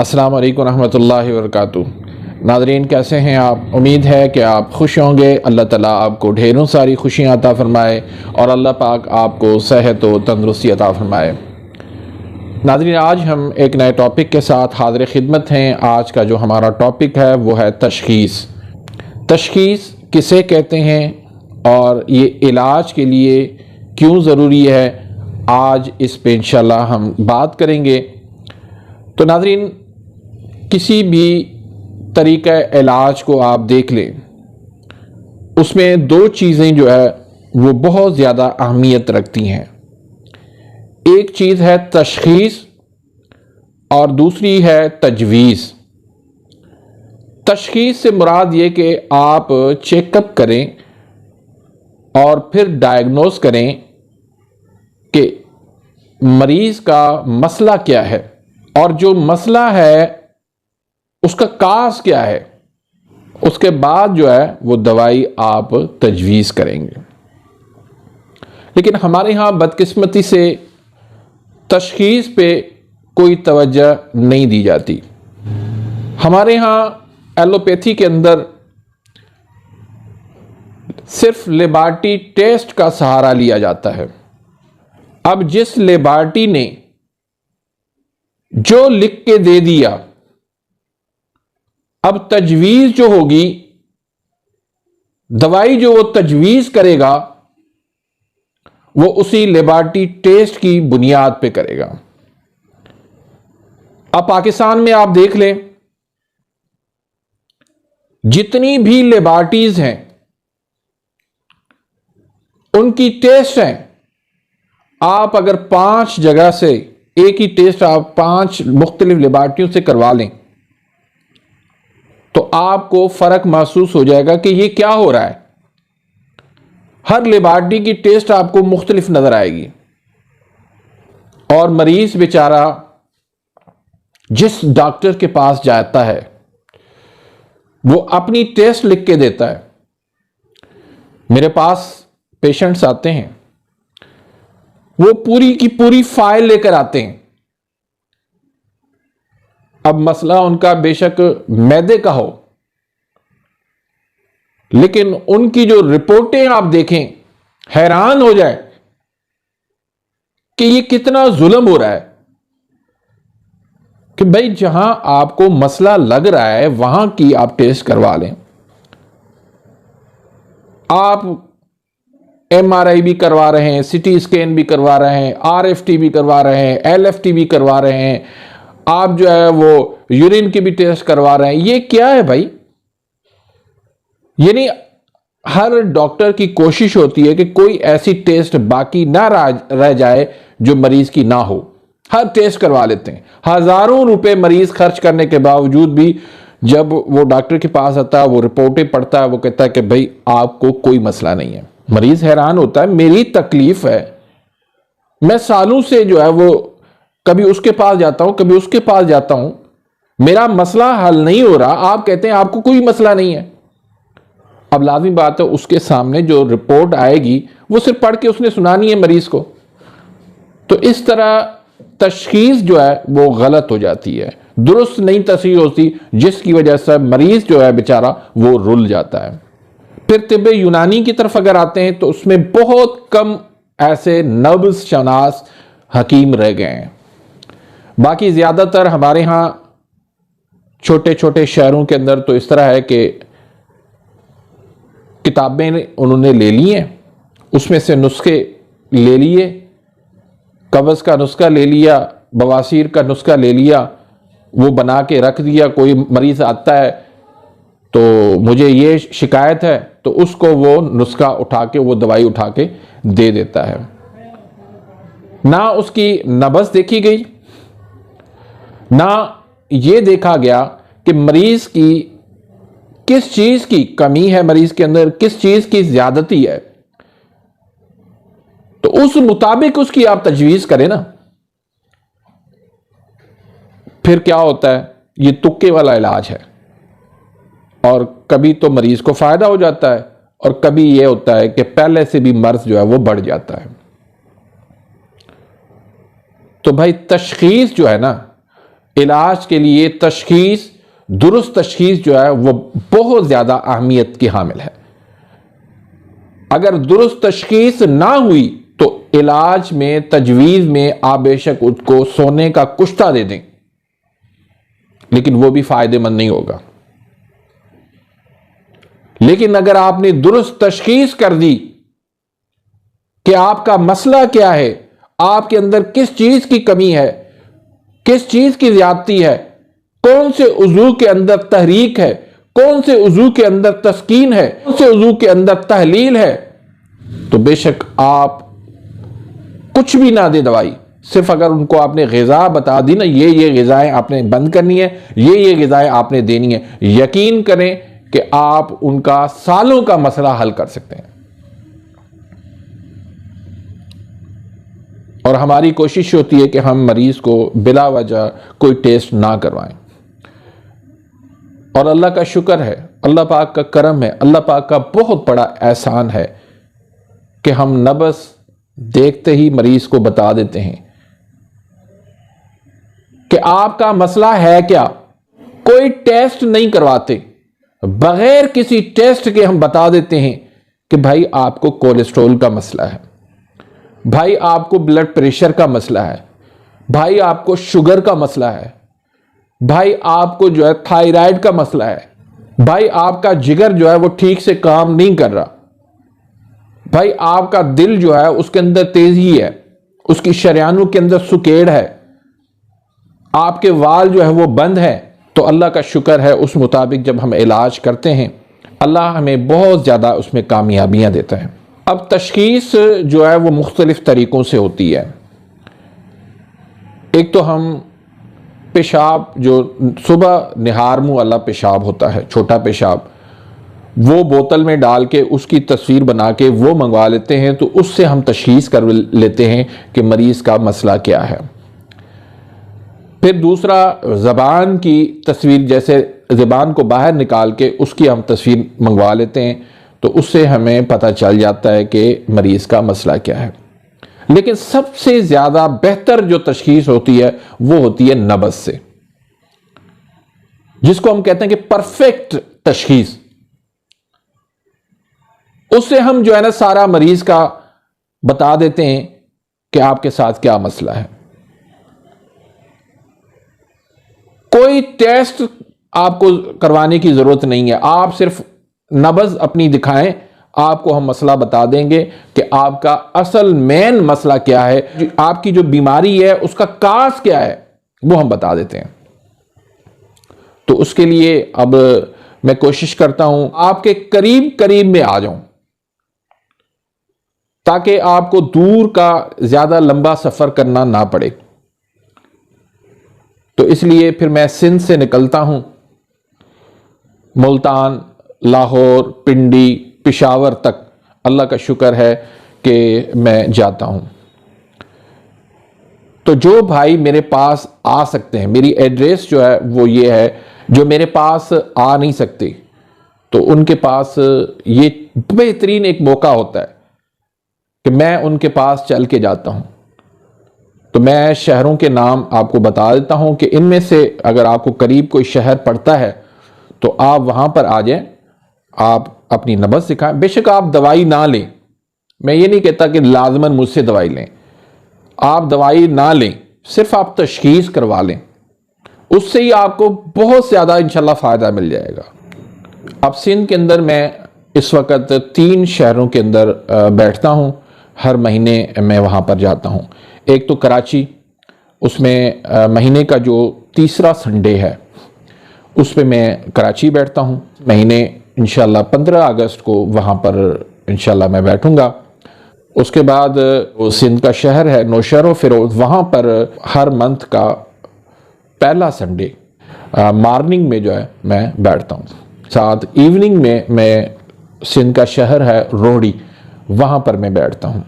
अस्सलाम वालेकुम रहमतुल्लाहि व बरकातुहू। नाज़रीन, कैसे हैं आप? उम्मीद है कि आप खुश होंगे। अल्लाह ताला आपको ढेरों सारी खुशियाँ अता फ़रमाए और अल्लाह पाक आपको सेहत व तंदुरुस्ती अता फ़रमाए। नाज़रीन, आज हम एक नए टॉपिक के साथ हाज़िर खिदमत हैं। आज का जो हमारा टॉपिक है वो है तशख़ीस। तशख़ीस किसे कहते हैं और ये इलाज के लिए क्यों ज़रूरी है, आज इस पे इंशाल्लाह हम बात करेंगे। तो नाज़रीन, किसी भी तरीक़ा इलाज को आप देख लें, उसमें दो चीज़ें जो है वो बहुत ज़्यादा अहमियत रखती हैं। एक चीज़ है तशख़ीस और दूसरी है तजवीज़। तशख़ीस से मुराद ये कि आप चेकअप करें और फिर डायग्नोस करें कि मरीज़ का मसला क्या है और जो मसला है उसका काज क्या है। उसके बाद जो है वो दवाई आप तजवीज़ करेंगे। लेकिन हमारे यहाँ बदकिस्मती से तशख़ीस पे कोई तवज्जो नहीं दी जाती। हमारे यहाँ एलोपैथी के अंदर सिर्फ लेबार्टी टेस्ट का सहारा लिया जाता है। अब जिस लेबार्टी ने जो लिख के दे दिया, अब तजवीज़ जो होगी, दवाई जो वो तजवीज़ करेगा वो उसी लेबार्टी टेस्ट की बुनियाद पे करेगा। अब पाकिस्तान में आप देख लें, जितनी भी लेबार्टीज हैं उनकी टेस्ट हैं। आप अगर 5 जगह से एक ही टेस्ट आप 5 मुख्तलिफ लेबार्टियों से करवा लें तो आपको फर्क महसूस हो जाएगा कि ये क्या हो रहा है। हर लेबार्टी की टेस्ट आपको मुख्तलिफ नजर आएगी और मरीज बेचारा जिस डॉक्टर के पास जाता है वो अपनी टेस्ट लिख के देता है। मेरे पास पेशेंट्स आते हैं, वो पूरी की पूरी फाइल लेकर आते हैं। अब मसला उनका बेशक मैदे का हो, लेकिन उनकी जो रिपोर्टें आप देखें हैरान हो जाए कि ये कितना जुल्म हो रहा है। कि भाई जहां आपको मसला लग रहा है वहां की आप टेस्ट करवा लें। आप MRI भी करवा रहे हैं, CT स्कैन भी करवा रहे हैं, RFT भी करवा रहे हैं, LFT भी करवा रहे हैं, आप जो है वो यूरिन की भी टेस्ट करवा रहे हैं। ये क्या है भाई? यानी हर डॉक्टर की कोशिश होती है कि कोई ऐसी टेस्ट बाकी ना रह जाए जो मरीज की ना हो। हर टेस्ट करवा लेते हैं, हजारों रुपए मरीज खर्च करने के बावजूद भी जब वो डॉक्टर के पास आता है, वो रिपोर्टें पढ़ता है, वो कहता है कि भाई आपको कोई मसला नहीं है। मरीज हैरान होता है, मेरी तकलीफ है, मैं सालों से जो है वो कभी उसके पास जाता हूं, कभी उसके पास जाता हूं, मेरा मसला हल नहीं हो रहा, आप कहते हैं आपको कोई मसला नहीं है। अब लाज़मी बात है उसके सामने जो रिपोर्ट आएगी वो सिर्फ पढ़ के उसने सुनानी है मरीज को। तो इस तरह तशख़ीस जो है वो गलत हो जाती है, दुरुस्त नहीं तशख़ीस होती, जिसकी वजह से मरीज जो है बेचारा वो रुल जाता है। फिर तिब्बे यूनानी की तरफ अगर आते हैं तो उसमें बहुत कम ऐसे नब्ज़ शनास हकीम रह गए हैं। बाकी ज़्यादातर हमारे यहाँ छोटे छोटे शहरों के अंदर तो इस तरह है कि किताबें उन्होंने ले ली हैं, उसमें से नुस्खे ले लिए, कब्ज़ का नुस्खा ले लिया, बवासीर का नुस्खा ले लिया, वो बना के रख दिया। कोई मरीज आता है तो मुझे ये शिकायत है तो उसको वो नुस्खा उठा के, वो दवाई उठा के दे देता है। ना उसकी नब्ज़ देखी गई, ना ये देखा गया कि मरीज की किस चीज की कमी है, मरीज के अंदर किस चीज की ज्यादती है, तो उस मुताबिक उसकी आप तजवीज़ करें ना। फिर क्या होता है, ये तुक्के वाला इलाज है और कभी तो मरीज को फायदा हो जाता है और कभी ये होता है कि पहले से भी मर्ज जो है वो बढ़ जाता है। तो भाई तशख़ीस जो है ना, इलाज के लिए तशखीस, दुरुस्त तशखीस जो है वो बहुत ज़्यादा अहमियत की हामिल है। अगर दुरुस्त तशखीस ना हुई तो इलाज में, तजवीज़ में आप बेशक उसको सोने का कुश्ता दे दें, लेकिन वो भी फ़ायदेमंद नहीं होगा। लेकिन अगर आपने दुरुस्त तशखीस कर दी कि आपका मसला क्या है, आपके अंदर किस चीज़ की कमी है, किस चीज़ की ज़्यादती है, कौन से उज़ू के अंदर तहरीक है, कौन से उज़ू के अंदर तस्कीन है, कौन से उज़ू के अंदर तहलील है, तो बेशक आप कुछ भी ना दे दवाई, सिर्फ अगर उनको आपने ग़िज़ा बता दी ना, ये ग़िज़ाएं आपने बंद करनी है, ये ग़िज़ाएं आपने देनी है, यकीन करें कि आप उनका सालों का मसला हल कर सकते हैं। और हमारी कोशिश होती है कि हम मरीज को बिला वजह कोई टेस्ट ना करवाएं। और अल्लाह का शुक्र है, अल्लाह पाक का करम है, अल्लाह पाक का बहुत बड़ा एहसान है कि हम नब्ज़ देखते ही मरीज को बता देते हैं कि आपका मसला है क्या। कोई टेस्ट नहीं करवाते, बगैर किसी टेस्ट के हम बता देते हैं कि भाई आपको कोलेस्ट्रॉल का मसला है, भाई आपको ब्लड प्रेशर का मसला है, भाई आपको शुगर का मसला है, भाई आपको जो है थायराइड का मसला है, भाई आपका जिगर जो है वो ठीक से काम नहीं कर रहा, भाई आपका दिल जो है उसके अंदर तेजी है, उसकी शरियानों के अंदर सुकेड़ है, आपके वाल जो है वो बंद है। तो अल्लाह का शुक्र है, उस मुताबिक जब हम इलाज करते हैं अल्लाह हमें बहुत ज़्यादा उसमें कामयाबियाँ देता है। अब तशखीस जो है वो मुख्तलिफ तरीक़ों से होती है। एक तो हम पेशाब, जो सुबह निहार मुँह वाला पेशाब होता है, छोटा पेशाब, वो बोतल में डाल के उसकी तस्वीर बना के वो मंगवा लेते हैं, तो उससे हम तशखीस कर लेते हैं कि मरीज़ का मसला क्या है। फिर दूसरा, ज़बान की तस्वीर, जैसे ज़बान को बाहर निकाल के उसकी हम तस्वीर मंगवा लेते हैं, तो उससे हमें पता चल जाता है कि मरीज़ का मसला क्या है। लेकिन सबसे ज़्यादा बेहतर जो तशखीस होती है वो होती है नब्ज़ से, जिसको हम कहते हैं कि परफेक्ट तशखीस। उससे हम जो है ना सारा मरीज़ का बता देते हैं कि आपके साथ क्या मसला है। कोई टेस्ट आपको करवाने की ज़रूरत नहीं है, आप सिर्फ नब्ज़ अपनी दिखाएं, आपको हम मसला बता देंगे कि आपका असल मेन मसला क्या है, आपकी जो बीमारी है उसका काज क्या है, वो हम बता देते हैं। तो उसके लिए अब मैं कोशिश करता हूं आपके करीब करीब में आ जाऊं, ताकि आपको दूर का ज़्यादा लंबा सफ़र करना ना पड़े। तो इसलिए फिर मैं सिंध से निकलता हूं, मुल्तान, लाहौर, पिंडी, पेशावर तक अल्लाह का शुक्र है कि मैं जाता हूं। तो जो भाई मेरे पास आ सकते हैं, मेरी एड्रेस जो है वो ये है, जो मेरे पास आ नहीं सकते तो उनके पास ये बेहतरीन एक मौका होता है कि मैं उनके पास चल के जाता हूं। तो मैं शहरों के नाम आपको बता देता हूं कि इनमें से अगर आपको करीब कोई शहर पड़ता है तो आप वहां पर आ जाएं, आप अपनी नब्ज़ दिखाएं। बेशक आप दवाई ना लें, मैं ये नहीं कहता कि लाजमन मुझसे दवाई लें, आप दवाई ना लें, सिर्फ आप तशखीस करवा लें, उससे ही आपको बहुत ज़्यादा इंशाल्लाह फ़ायदा मिल जाएगा। अब सिंध के अंदर मैं इस वक्त 3 शहरों के अंदर बैठता हूं, हर महीने मैं वहां पर जाता हूं। एक तो कराची, उसमें महीने का जो तीसरा संडे है उस पे मैं कराची बैठता हूं। महीने इंशाल्लाह 15 अगस्त को वहां पर इंशाल्लाह मैं बैठूंगा। उसके बाद वो सिंध का शहर है नौशहर व फिरोज, वहाँ पर हर मंथ का पहला संडे मॉर्निंग में जो है मैं बैठता हूँ। साथ इवनिंग में मैं सिंध का शहर है रोहड़ी, वहाँ पर मैं बैठता हूँ।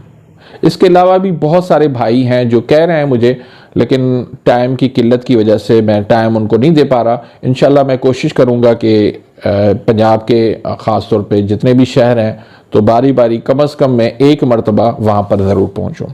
इसके अलावा भी बहुत सारे भाई हैं जो कह रहे हैं मुझे, लेकिन टाइम की किल्लत की वजह से मैं टाइम उनको नहीं दे पा रहा। इंशाल्लाह मैं कोशिश करूँगा कि पंजाब के ख़ास तौर पे जितने भी शहर हैं तो बारी बारी कम अज़ कम मैं एक मरतबा वहाँ पर ज़रूर पहुँचूँ।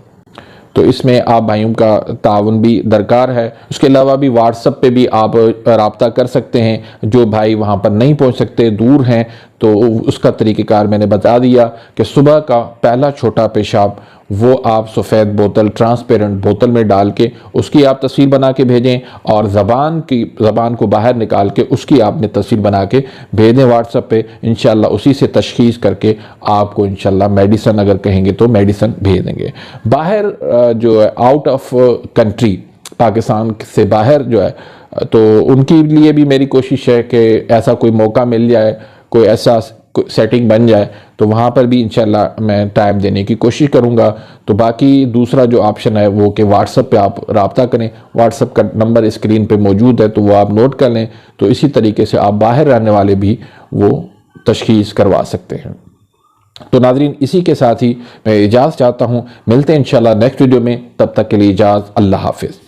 तो इसमें आप भाइयों का ताउन भी दरकार है। उसके अलावा भी व्हाट्सएप पे भी आप रब्ता कर सकते हैं। जो भाई वहाँ पर नहीं पहुँच सकते, दूर हैं, तो उसका तरीक़ेकार मैंने बता दिया कि सुबह का पहला छोटा पेशाब वो आप सफ़ेद बोतल, ट्रांसपेरेंट बोतल में डाल के उसकी आप तस्वीर बना के भेजें, और ज़बान को बाहर निकाल के उसकी आपने तस्वीर बना के भेज दें व्हाट्सएप पे। इंशाल्लाह उसी से तशख़ीस करके आपको इंशाल्लाह मेडिसन अगर कहेंगे तो मेडिसन भेज देंगे। बाहर जो है आउट ऑफ कंट्री, पाकिस्तान से बाहर जो है, तो उनके लिए भी मेरी कोशिश है कि ऐसा कोई मौका मिल जाए, कोई ऐसा सेटिंग बन जाए, तो वहाँ पर भी इंशाल्लाह मैं टाइम देने की कोशिश करूँगा। तो बाकी दूसरा जो ऑप्शन है वो कि व्हाट्सएप पे आप रब्ता करें। व्हाट्सएप का नंबर स्क्रीन पे मौजूद है, तो वो आप नोट कर लें। तो इसी तरीके से आप बाहर रहने वाले भी वो तशख़ीस करवा सकते हैं। तो नाज़रीन, इसी के साथ ही मैं इजाज़त चाहता हूँ। मिलते हैं इंशाल्लाह नेक्स्ट वीडियो में, तब तक के लिए इजाज़त, अल्लाह हाफिज़।